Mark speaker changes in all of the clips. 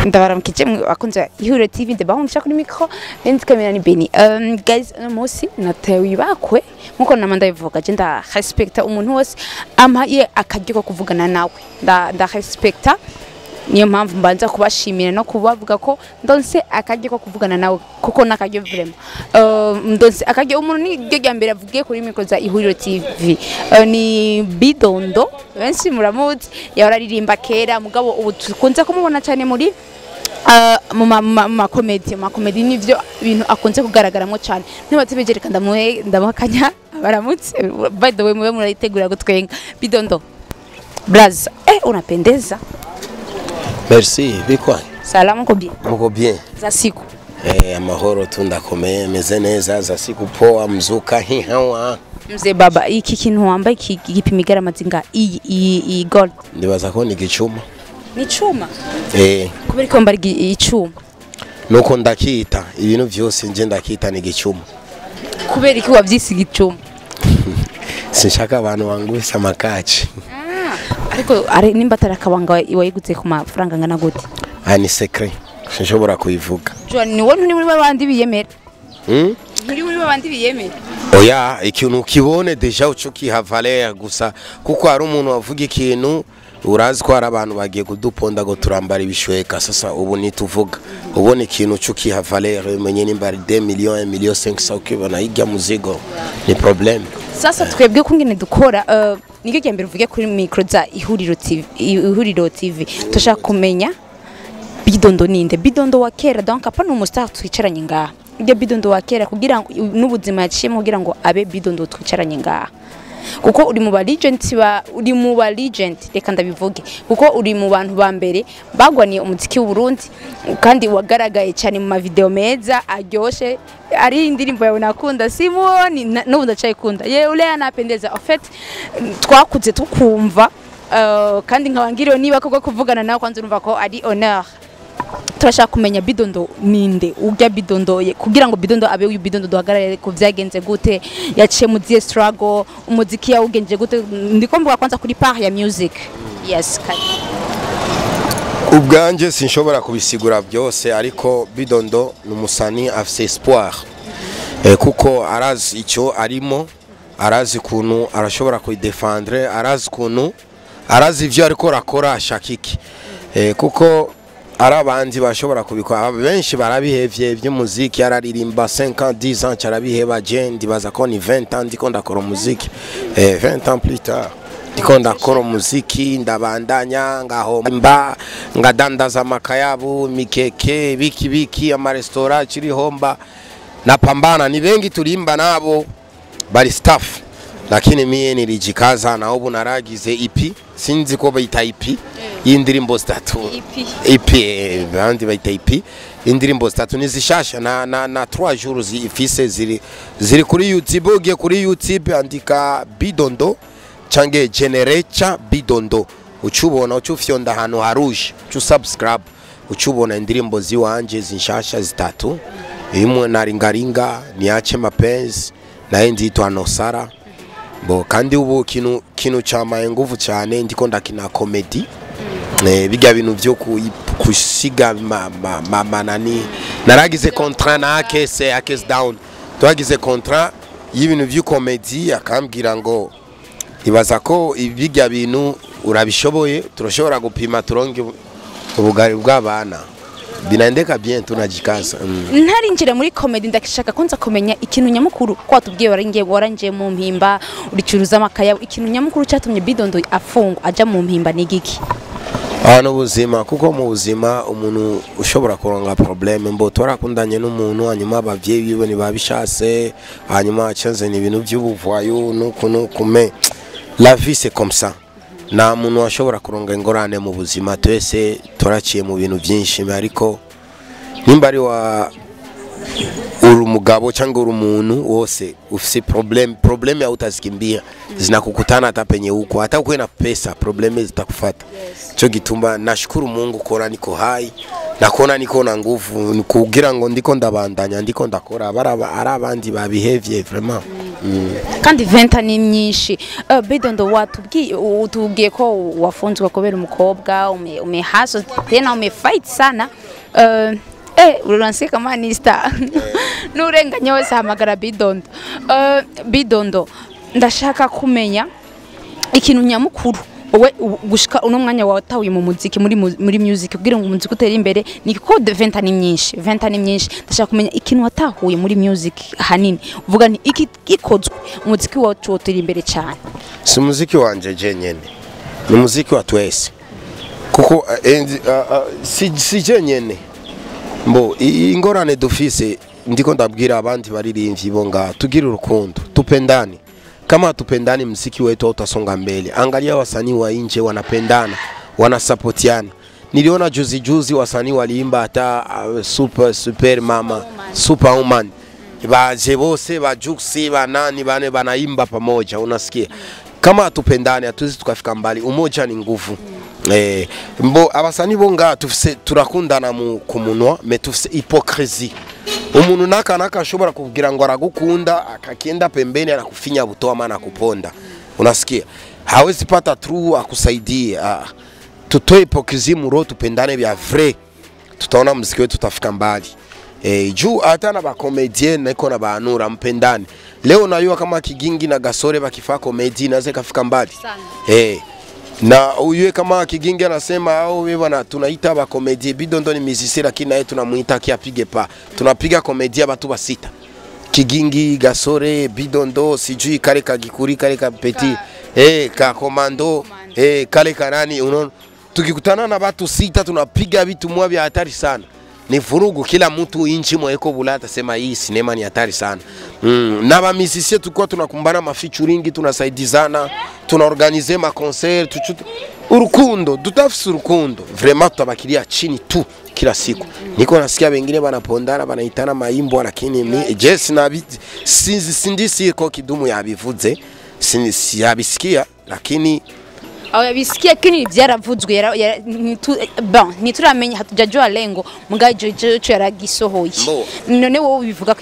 Speaker 1: ndabaramukije akunze Ihuriro TV ndabahungisha kuri micro ndi kamera ni Beni. Guys, umunsi natewe ibakwe nkuko namanda bivuga je nda respecta umuntu wose amaye akaryo ko kuvugana nawe nda respecta niyo mpamvu mbanza kubashimira no kubavuga ko ndonse akaryo ko kuvugana nawe kuko nakaryo vraiment ndonse akaryo umuntu ni ryo ryambere avugiye kuri micro za Ihuriro TV ni Bidondo benshi muramuzi yararirimba kera mugabo ubu tukunze kumubona cyane muri ma comedy nivyo ibintu akunze kugaragaramo cyane nibatebejereka ndamuhakanya baramutse by the way mwe murayitegura gutwenga Bidondo Braz unapendeza.
Speaker 2: Merci, bikwa.
Speaker 1: Salamu ko bien.
Speaker 2: Muko bien.
Speaker 1: Za siku.
Speaker 2: Amahoro tundakomeye meze neza za siku poa mzuka hihawa.
Speaker 1: Mzee baba iki kintu wambaye igipimigara mazinga iyi gold.
Speaker 2: Ndibaza ko ni gicuma.
Speaker 1: Ni cuma? Kubera ko mbari icuma.
Speaker 2: Nuko ndakita ibintu byose nje ndakita ni gicuma.
Speaker 1: Kubera iki wavyisi gicuma?
Speaker 2: Sinshaka abantu bangubisa makaci.
Speaker 1: Ariko nimba tarakabanga wayiguze ku mafaranga ngana gute?
Speaker 2: Ni secret. Sinshobora kuyivuga.
Speaker 1: John ni wontu ni muri babandi biyemera. Muri babandi biyemera.
Speaker 2: Oya ikintu kibone deja uco kihavale gusa kuko hari umuntu wavuga ikintu urazi ko hari abantu bagiye kuduponda go turambara ibishweka sasa ubu nituvuga ubone ikintu cyo kihavale menye nimba 2 millions 1 million 500 ukibona hirya muzigo ni problem.
Speaker 1: Sasa twebwe kungene dukora niko cyambere uvuge kuri micro za Ihuriro TV tushaka kumenya Bidondo ninde Bidondo wa kera donc apa no mustar twicaranye ngaha ibyo Bidondo wa kera kugira ngo n'ubuzima yaciyemo kugira ngo abe Bidondo twicaranye ngaha kuko uri mu ba legend reka ndabivuge kuko uri mu bantu ba mbere bagwaniye umuziki w'u Burundi kandi wagaragaye cyane mu video meza aryoshe ari indirimbo yawe nakunda Simoni n'ubu ndacayikunda ule anapendeza en fait twakuze tukumva kandi nkabangiriwe niba koko kuvugana nawe kwanza urumva ko ari honneur. Turashaka kumenya Bidondo ninde ujya Bidondo kugira ngo Bidondo abe uyu Bidondo duhagarare ko vyagenze gute yaciye mu die struggle umuziki yawugenje gute ndiko mvuga kwanza kuri part ya music. Yes kali
Speaker 2: ubwanje sinshobora kubisigura byose ariko Bidondo numusani afise espoir kuko arazi icyo arimo arazi kuntu arashobora kuyidefendre arazi ivyo ariko rakora ashakiki kuko arabandi bashobora kubikora benshi barabihevye by'umuziki yararirimba 5 ans 10 ans carabiheba je ndibaza ko ni 20 ans ndiko ndakora umuziki 20 ans plus tard ndiko ndakora umuziki ndabandanya ngaho mba ngadandaza makayabu mikeke biki ama restaurant kiri homba napambana ni bengi tulimba nabo bari staff lakini mie nilijikaza na ubu naragize EP sinzi ko bayita EP y'indirimbo zitatu EP bandi bayita EP indirimbo zitatu nizishasha na 3 jours ifise ziri kuri YouTube ugiye kuri YouTube andika Bidondo cange Generecha Bidondo ucubona ucufyonda hano haruje subscribe ucubona indirimbo ziwanje zinshasha zitatu imwe naringaringa niache mapenzi na nditwa Nosara bo kandi ubu kinu cyamaye nguvu cyane ndiko ndakina comedy bijya bintu byo kusiga manani naragize contrat na akese down twagize contrat y'ibintu byo comedy akambwira ngo ibaza ko ibijya bintu urabishoboye turashobora gupima turonge ubugari bw'abana binaendeka bien tunajikaza
Speaker 1: ntarinjira muri comedy ndakishaka konza kumenya ikintu nyamukuru kwa tubwiye waranje mu mpimba uricuruza amakaya ikintu nyamukuru cyatumye Bidondo afungwa aja mu mpimba nigiki
Speaker 2: n'ubuzima kuko mu buzima umuntu ushobora kuronga problème mbo torakundanye n'umuntu hanyuma abavyeyi biwe ni babishase hanyuma acenze ni ibintu by'ubuvayo nuko kume la vie c'est comme ça na muntu ashobora kuronga ingorane mu buzima twese toraciye mu bintu byinshi ariko nimba ari wa umugabo cyangwa umuntu wose ufise problem ya utazikimbia zinakukutana hata penye huko hata uko na pesa probleme zitakufata cyo gituma nashukuru Mungu kora niko hai nakona niko na nguvu kugira ngo ndiko ndabandanya ndiko ndakora arabandi babihevye vraiment
Speaker 1: kandi 20 ni myinshi. Bidondo utubwiye ko wafunzwe kubera umukobwa umehaso tena umefight sana. Uransiye kama ni star n'urenganya wese hamagara Bidondo. Bidondo ndashaka kumenya ikintu nyamukuru wowe gushika uno mwanya watahuye mu muziki muri music kugira ngo umuziki utere imbere ni ko 20 ni myinshi 20 ni myinshi. Ndashaka kumenya ikintu watahuye muri music hanini uvuga ni iki gikozwe umuziki wacu utere imbere cyane.
Speaker 2: Si muziki wanje je nyene ni muziki wa twese kuko si je nyene mbo ingorane dufise ndiko ndabwira abandi baririmbyi bo nga tugira urukundo tupendane. Kama tupendani mziki wetu utasonga mbele. Angalia wasanii wa nje wanapendana, wanasapotiana. Niliona juzi wasanii waliimba hata super mama, superwoman. Baje bose bajuksi banani bane banaimba pamoja, unasikia. Kama tupendani hatuwezi tukafika mbali. Umoja ni nguvu. Mbo abasanii bonga tufise turakundana mu kumunwa, me tufise hypocrisie. Umuntu naka ashobora kugira ngo aragukunda akakenda pembeni anakufinya butoa maana kuponda. Unasikia? Hawezi pata true akusaidie. Tutoe hypocrisie muro tupendane vya vrai. Tutaona muziki wetu tutafika mbali. Juu hata na ba comedian niko na baanura mpendane. Leo najua kama Kigingi na Gasore bakifaa comedy naweza kafika mbali. Na uyue kama Kigingi anasema au wewe bwana tunaita ba comedy Bidondo ni musicien lakini naye tunamuita kiapige pa. Tunapiga comedy watu basita. Kigingi, Gasore, Bidondo, sijui kale kagikuri kale ka petit ka komando kale kanani unaona. Tukikutana na watu sita tunapiga vitu mwa vya hatari sana. Ni vurugu kila mtu inchi mweko bulata sema hii sinema ni hatari sana. Na ba musicien tukua tunakumbana ma featuring tunasaidizana, tunaorganize ma concert urukundo, tutafisi urukundo. Vraiment tutabakilia chini tu kila siku. Niko nasikia wengine wanapondana wanaitana maimbo lakini mi Jess na sindisi ko Kidumu yabivuze. Siyabisikia lakini
Speaker 1: bisikia kini byaravuzwe bon nituramenya hatujajwa lengo mugaje cyo yaragisohoye. None wowe bivuga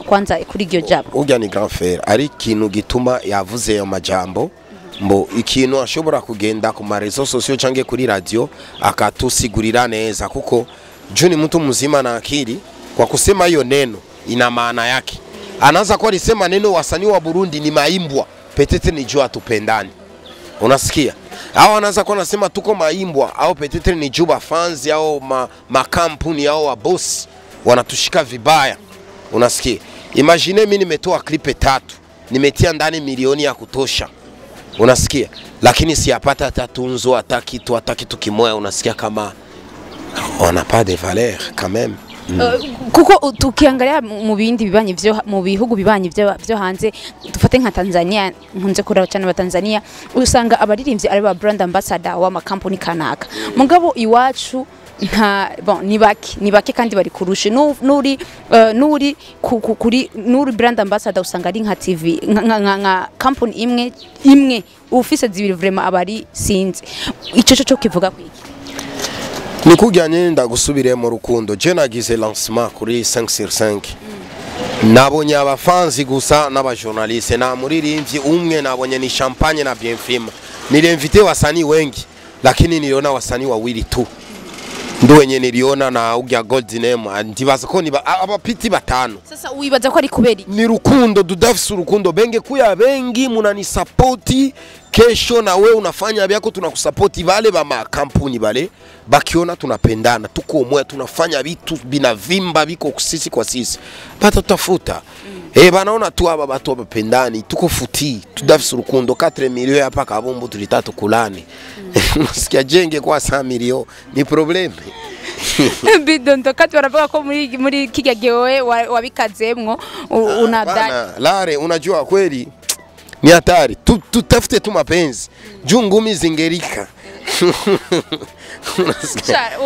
Speaker 1: kwanza kuri iryo jabo
Speaker 2: urya ni grand frère ari kintu gituma yavuze yo majambo mbo ikintu ashobora kugenda ku marezo sosio cange kuri radio akatusigurira neza kuko Juni mtu mzima na akili kwa kusema hiyo neno ina maana yake. Anaanza kwa alisema neno wasanii wa Burundi ni maimbwa petete ni jua tupendani. Unasikia? Hao anaanza kwa nasema tuko maimbwa au petete ni juba fans au makampuni au wa boss wanatushika vibaya. Unasikia? Imagine mimi nimetoa klipe 3 nimetia ndani milioni ya kutosha. Unasikia? Lakini siyapata hata tunzo hata kitu kimoya. Unasikia kama on n'a pas de valeur quand même.
Speaker 1: Kuko tukiangalia mu bindi bibanye byo mu bihugu bibanye byo hanze dufate nka Tanzania nkunze kuraba cyane ba Tanzania usanga abaririmbyi ari ba brand ambassador wa ma company kanaka mugabo iwacu nta bon ni baki kandi bari kurusha nuri nuri brand ambassador usanga ari nka TV nka company imwe ufise zibiri vraiment abari sinzi ico cyo kivuga kwiki.
Speaker 2: Nikujyanye ndagusubire mu rukundo je nagize lancement kuri 5/5 nabonye abafanzi gusa n'abajournaliste na muririmbyi umwe nabonye ni champagne na bien film nilimvite wasanii wengi lakini niliona wasanii wawili tu ndo wenye niliona na ugya Gold Name ndibaza ko ni abapiti batano.
Speaker 1: Sasa uibaza ko ari kuberi
Speaker 2: ni rukundo dudafisi urukundo benge kuya bengi munani support kesho na wewe unafanya byako tunakusupporti vale ba makampuni vale bakiona tunapendana tuko umwe tunafanya vitu binavimba biko sisi kwa sisi bata tutafuta banaona tu aba batu bapendani tuko futi tudafisi urukundo 4 milioni hapa kabombo tulitatu kulani. Nasikia jenge kwa 100 milioni ni probleme.
Speaker 1: Bidondo kati baravuga ko muri kijya gewe wabikazemwo unadani
Speaker 2: lare unajua kweli ni hatari tutafute tu mapenzi juu ngumi zingerika.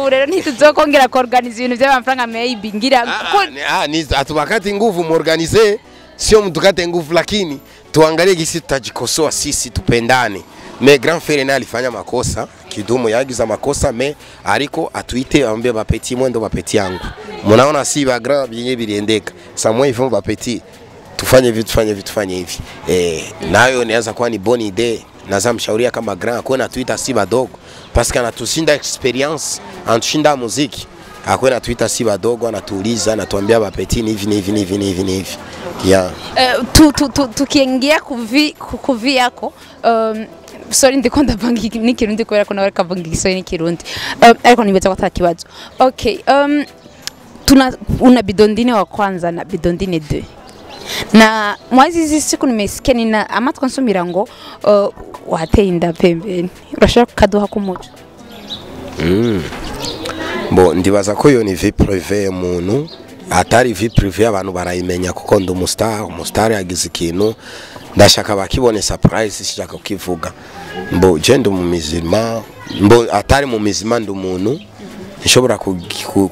Speaker 1: Urero ntituzokongera ko organize ibintu by'amafaranga maybe ngira
Speaker 2: ni atubakati nguvu mu organize sio mtukate nguvu lakini tuangalie gisi tutajikosoa sisi tupendane. Me grand frère na alifanya makosa Kidumu yagiza makosa me ariko atuite ambe ba petit mwendo ba petit yangu munaona si ba grand bien biriendeka samwe ifo ba petit tufanye hivi. Nayo inaweza kuwa ni bonne idée. Naweza mshauria kama grand akwenda tuita si badogo parce que anatushinda experience, anatushinda muziki. Akwenda tuita si badogo, anatuuliza, anatuambia bapeti hivi. Yeah.
Speaker 1: Tukiingia kuvi yako sorry ndiko ndavangi n'ikirundi kubera ko nawe kavangi Kiswahili n'ikirundi ariko nibeza ko atakibazo. Okay, una bidondine wa kwanza na bidondine 2 na mwazi hizi siku nimesikia nina amatwa nsumira ngo wateye inda pembeni urashaka kukaduha kumuco.
Speaker 2: Bo ndibaza ko yo ni vie privée y'umuntu, atari vie privée abantu barayimenya kuko ndi umustar yagize ikintu ndashaka bakibone surprise sishaka kukivuga. Mbo je ndi mu mizima, mbo atari mu mizima ndi umuntu nshobora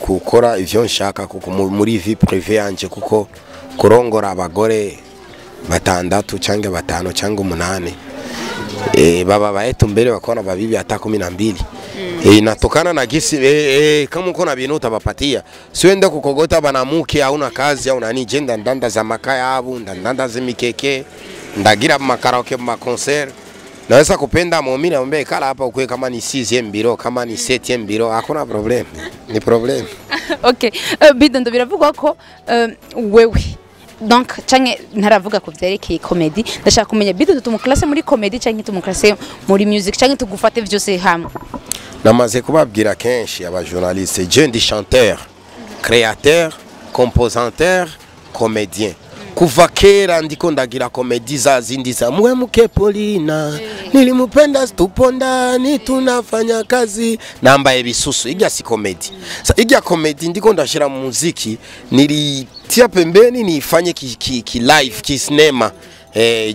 Speaker 2: gukora ivyo nshaka kuko muri vie privée yanje kuko kurongora abagore 6 cyangwa 5 cyangwa 8 baba baetu mbele wakona babibi hata 12 inatokana na gisi kama uko na bintu utabapatia siwenda kukogota banamuke hauna kazi au nani jenda ndanda za makaya abu ndanda za mikeke ndagira makaraoke ma concert naweza kupenda muumini ambaye kala hapa ukwe kama ni 6e biro kama ni 7e biro hakuna problem ni problem.
Speaker 1: Okay, bidondo biravugwa ko wewe donc canke ntaravuga ko vyerekeye comedy ndashaka kumenya bidondo tumuklase muri comedy canke tumuklase muri music canke tugufate vyose hamwe.
Speaker 2: Namaze kubabwira kenshi aba journaliste je ndi chanteur, créateur, compositeur, comédien. Kuva kera ndiko ndagira komedi za zindi za Mwemuke Polina nilimupenda stuponda ni tunafanya kazi nambaye bisusu igya si komedi. Sa igya komedi ndiko ndashira mu muziki nilitia pembeni nifanye ki live ki cinema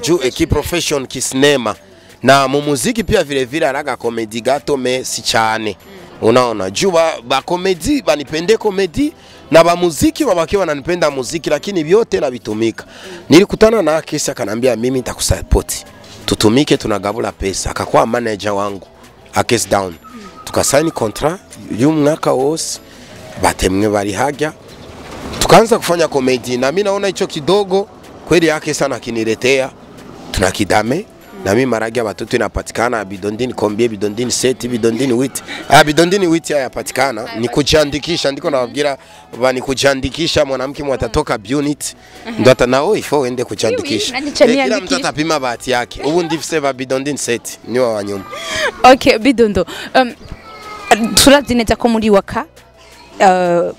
Speaker 2: juu ki profession ki cinema na mu muziki pia vile vile araga komedi gato me si cyane. Unaona juu ba komedi banipende komedi na ba muziki wabakiwa wananipenda muziki lakini vyote na bitumika. Nilikutana na Akesi akanambia mimi nitakusupport. Tutumike tunagabula pesa. Akakuwa manager wangu. Akesi Down. Tukasaini contrat y'umwaka wose batemwe bari hajya. Tukaanza kufanya comedy na mimi naona hicho kidogo kweli Akesi sana kiniletea tunakidame. Na mimi maragi abatoto inapatikana bidondini kombie bidondini 7 bidondini 8 bidondini 8 yapatikana ni kujiandikisha ndiko nababwira bani kujiandikisha mwanamke mwatatoka unit ndo atanao ifo ende kujiandikisha kila mtu atapima bahati yake ubu ndifise ba bidondini 7 ni wa nyuma.
Speaker 1: Okay, bidondo turazineza ko muri waka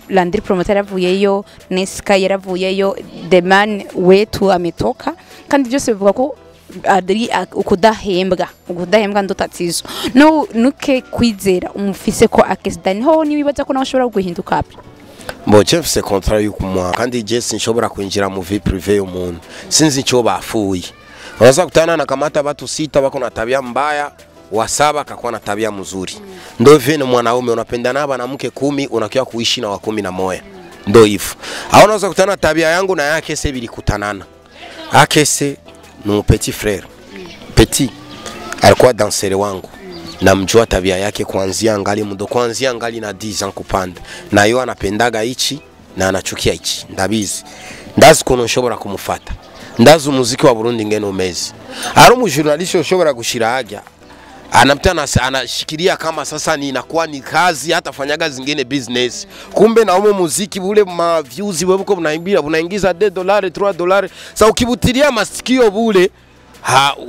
Speaker 1: Landry promoter yavuyeyo Neska yaravuyeyo The Man wetu ametoka kandi byose bivuga ko adri ukudahembwa ndotatizo no nuke kwizera umufise ko Akesi Down ho ni wibaza ko nawe ushobora guhinduka api.
Speaker 2: Mbo chefse contrat y'ukumwa kandi Jesse nshobora kwinjira mu vie privée y'umuntu sinzi cyo bafuye. Unaweza kutana na kamata watu 6 bako na tabia mbaya wasaba akakuwa na tabia mzuri. Ndio vile mwanaume unapenda na mwanamke 10 unakiwa kuishi na wa 11 ndio hivyo. Au unaweza kutana tabia yangu na yake sasa bilikutanana. Akesi ni petit frère. Petit alikuwa dansere wangu. Namjua tabia yake kuanzia ngali mudo kuanzia ngali na 10 ans kupanda. Na yeye anapendaga hichi na anachukia hichi. Ndabizi. Ndazi kuno nshobora kumufata. Ndazi muziki wa Burundi ngene umezi. Ari mu journalist ushobora gushira hajya. Anaptana anashikilia kama sasa ni inakuwa ni kazi hata fanyaga zingine business. Kumbe na umo muziki bule ma views webuko mnaimbira unaingiza $2 $3. Sasa ukibutilia masikio bule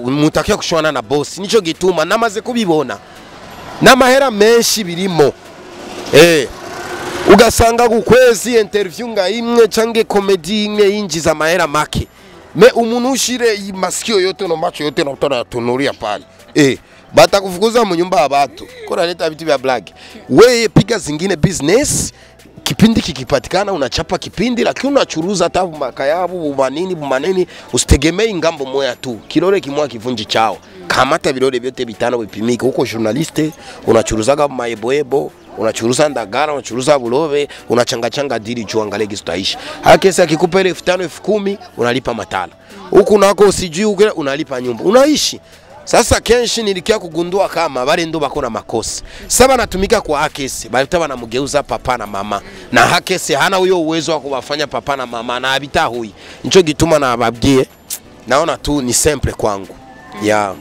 Speaker 2: mutakiwa kushwana na boss. Nicho gituma namaze kubibona. Na mahera menshi birimo. Ugasanga gukwezi interview nga imwe cange comedy imwe yinjiza mahera make. Me umuntu ushire masikio yote no macho yote na utana tunuria pale. Bata kufukuza mu nyumba abantu kora leta vitu vya black wewe piga zingine business kipindi kikipatikana unachapa kipindi lakini unachuruza hata makayabu bumanini usitegemei ngambo moya tu kilole kimwa kivunji chao kamata vilole vyote bitano bipimike huko journaliste unachuruzaga maeboebo unachuruza ndagara unachuruza bulobe unachangachanga dili juu angalie gistaishi Akesi akikupa 5,000 10,000 unalipa matala huko nako usijui unalipa nyumba unaishi. Sasa kenshi nilikia kugundua kama bale ndo bakona makosa. Sasa natumika kwa Hakese, balita banamugeuza papa na mama. Na Hakese hana huyo uwezo wa kuwafanya papa na mama na abita hui. Nicho gituma na babwiye. Naona tu ni simple kwangu. Yeah.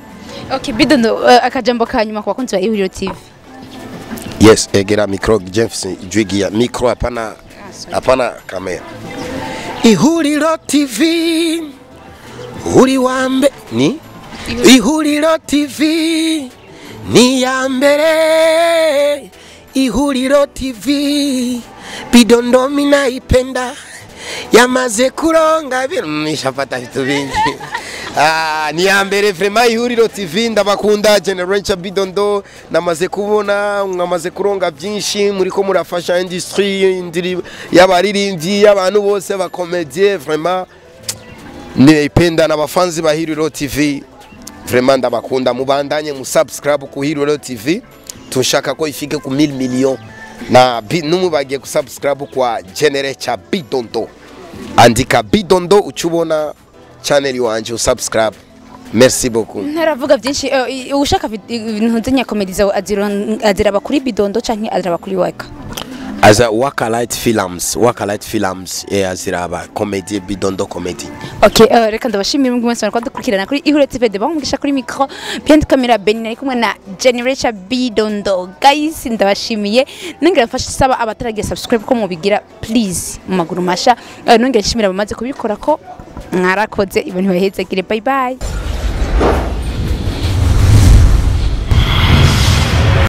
Speaker 1: Okay, Bidondo akajambo kanyuma kwa konti wa Ihuriro TV.
Speaker 2: Yes, egera micro James Jwigia micro hapana kamera. Ihuriro TV. Uri wambe ni Ihuriro TV ni ya mbere. Ihuriro TV Bidondo mina ipenda yamaze kuronga nishapata vitu vingi. Ni ya mbere vraiment Ihuriro TV ndabakunda Generation Bidondo namaze kubona mwamaze kuronga byinshi muri ko murafasha industry indiri y'abaririmbyi y'abantu bose ba comedie vraiment nipenda na bafanzi ba Ihuriro TV vraiment ndabakunda mubandanye mu subscribe ku Ihuriro TV tushaka ko ifike ku 1000 million na numubagiye ku subscribe kwa Generation Bidondo andika Bidondo uchubona channel wanje usubscribe. Merci beaucoup.
Speaker 1: Ntaravuga byinshi ushaka ibintu nzenya comedy zawe azira bakuri Bidondo canke azira bakuri Waka.
Speaker 2: Aza Waka Light Films azira aba comedy Bidondo comedy.
Speaker 1: Okay, reka ndabashimira mu mwese ko dukurikirana kuri Ihuriro TV de bamugisha kuri micro bien camera Beni nari kumwe na Generation Bidondo. Guys ndabashimiye nongera mfasha saba abataragiye subscribe ko mubigira please mu maguru masha nongera nshimira bamaze kubikora ko mwarakoze ibintu bahezagire. Bye bye.